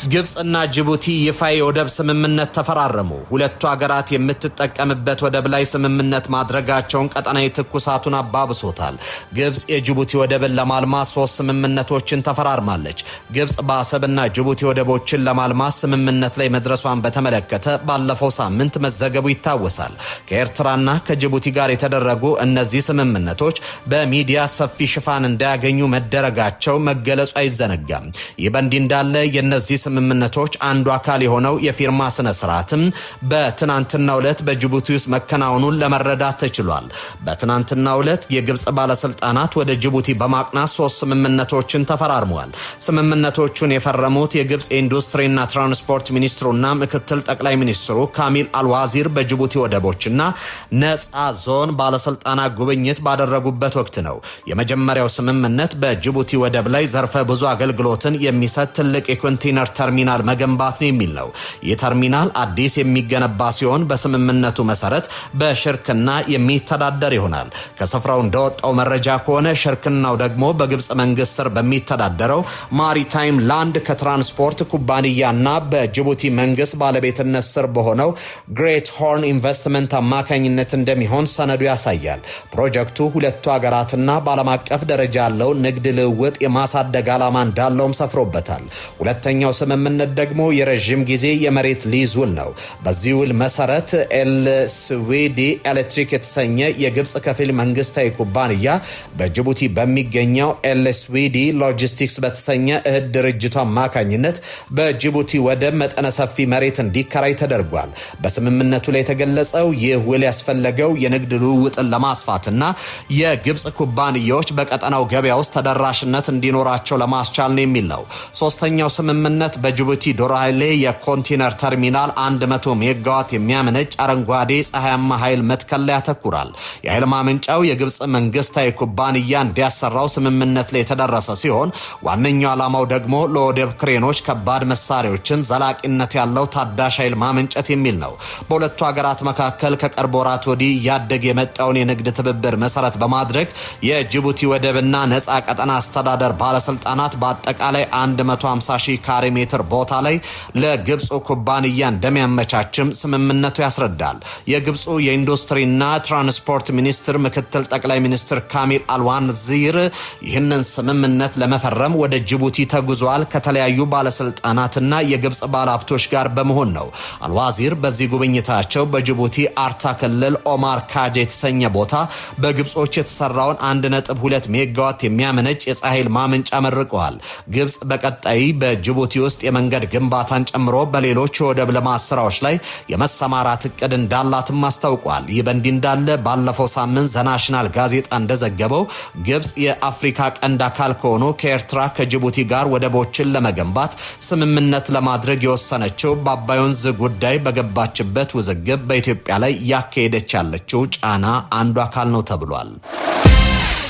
ግብጽና ጅቡቲ ይፋ የወደብ ስምምነት ተፈራረሙ። ሁለቱ ሀገራት የምትጠቀምበት ወደብ ላይ ስምምነት ማድረጋቸውን ቀጠናዊ ትኩሳቱን አባብሶታል። ግብጽ የጅቡቲ ወደብን ለማልማት 3 ስምምነቶችን ተፈራርማለች። ግብጽ በአሰብና ጅቡቲ ወደቦችን ለማልማት ስምምነት ላይ መድረሷን በተመለከተ ባለፈው ሳምንት መዘገቡ ይታወሳል። ከኤርትራና ከጅቡቲ ጋር የተደረጉ እነዚህ ስምምነቶች በሚዲያ ሰፊ ሽፋን እንዳያገኙ መደረጋቸው መገለጹ አይዘነጋም። ይህ በእንዲህ እንዳለ የነዚህ ስምምነቶች አንዱ አካል የሆነው የፊርማ ስነ ስርዓትም በትናንትናው ዕለት በጅቡቲ ውስጥ መከናወኑን ለመረዳት ተችሏል። በትናንትናው ዕለት የግብጽ ባለስልጣናት ወደ ጅቡቲ በማቅናት 3 ስምምነቶችን ተፈራርመዋል። ስምምነቶቹን የፈረሙት የግብጽ ኢንዱስትሪና ትራንስፖርት ሚኒስትሩና ምክትል ጠቅላይ ሚኒስትሩ ካሚል አልዋዚር በጅቡቲ ወደቦችና ነፃ ዞን ባለስልጣናት ጉብኝት ባደረጉበት ወቅት ነው። የመጀመሪያው ስምምነት በጅቡቲ ወደብ ላይ ዘርፈ ብዙ አገልግሎትን የሚሰጥ ትልቅ የኮንቴነር ተርሚናል መገንባት ነው የሚል ነው። ይህ ተርሚናል አዲስ የሚገነባ ሲሆን በስምምነቱ መሰረት በሽርክና የሚተዳደር ይሆናል። ከስፍራው እንደወጣው መረጃ ከሆነ ሽርክናው ደግሞ በግብጽ መንግስት ስር በሚተዳደረው ማሪታይም ላንድ ከትራንስፖርት ኩባንያና በጅቡቲ መንግስት ባለቤትነት ስር በሆነው ግሬት ሆርን ኢንቨስትመንት አማካኝነት እንደሚሆን ሰነዱ ያሳያል። ፕሮጀክቱ ሁለቱ ሀገራትና በዓለም አቀፍ ደረጃ ያለው ንግድ ልውውጥ የማሳደግ ዓላማ እንዳለውም ሰፍሮበታል። ሁለተኛው ስምምነት ደግሞ የረጅም ጊዜ የመሬት ሊዝ ውል ነው። በዚህ ውል መሰረት ኤልስዊዲ ኤሌክትሪክ የተሰኘ የግብጽ ከፊል መንግስታዊ ኩባንያ በጅቡቲ በሚገኘው ኤልስዊዲ ሎጂስቲክስ በተሰኘ እህት ድርጅቱ አማካኝነት በጅቡቲ ወደብ መጠነ ሰፊ መሬት እንዲከራይ ተደርጓል። በስምምነቱ ላይ የተገለጸው ይህ ውል ያስፈለገው የንግድ ልውውጥን ለማስፋትና የግብጽ ኩባንያዎች በቀጠናው ገበያ ውስጥ ተደራሽነት እንዲኖራቸው ለማስቻል ነው የሚል ነው። ሶስተኛው ስምምነት በጅቡቲ ዶራሌ የኮንቴነር ተርሚናል 100 ሜጋዋት የሚያመነጭ አረንጓዴ ፀሐያማ ኃይል መትከል ላይ ያተኩራል። የኃይል ማመንጫው የግብጽ መንግስታዊ ኩባንያ እንዲያሰራው ስምምነት ላይ የተደረሰ ሲሆን ዋነኛው ዓላማው ደግሞ ለወደብ ክሬኖች ከባድ መሳሪያዎችን ዘላቂነት ያለው ታዳሽ ኃይል ማመንጨት የሚል ነው። በሁለቱ ሀገራት መካከል ከቅርብ ወራት ወዲህ ያደገ የመጣውን የንግድ ትብብር መሰረት በማድረግ የጅቡቲ ወደብና ነፃ ቀጠና አስተዳደር ባለስልጣናት በአጠቃላይ 150,000 ካሬ ሜትር ቦታ ላይ ለግብጽ ኩባንያ እንደሚያመቻችም ስምምነቱ ያስረዳል። የግብጽ የኢንዱስትሪና ትራንስፖርት ሚኒስትር ምክትል ጠቅላይ ሚኒስትር ካሚል አልዋዚር ይህንን ስምምነት ለመፈረም ወደ ጅቡቲ ተጉዟል። ከተለያዩ ባለስልጣናትና የግብጽ ባለሀብቶች ጋር በመሆን ነው። አልዋዚር በዚህ ጉብኝታቸው በጅቡቲ አርታ ክልል ኦማር ካጅ የተሰኘ ቦታ በግብጾች የተሰራውን 1.2 ሜጋዋት የሚያመነጭ የፀሐይ ማመንጫ መርቀዋል። ግብጽ በቀጣይ በጅቡቲ ውስጥ የመንገድ ግንባታን ጨምሮ በሌሎች የወደብ ልማት ስራዎች ላይ የመሰማራት እቅድ እንዳላትም አስታውቋል። ይህ በእንዲህ እንዳለ ባለፈው ሳምንት ዘናሽናል ጋዜጣ እንደዘገበው ግብጽ የአፍሪካ ቀንድ አካል ከሆኑ ከኤርትራ ከጅቡቲ ጋር ወደቦችን ለመገንባት ስምምነት ለማድረግ የወሰነችው በአባይ ወንዝ ጉዳይ በገባችበት ውዝግብ በኢትዮጵያ ላይ ያካሄደች ያለችው ጫና አንዱ አካል ነው ተብሏል።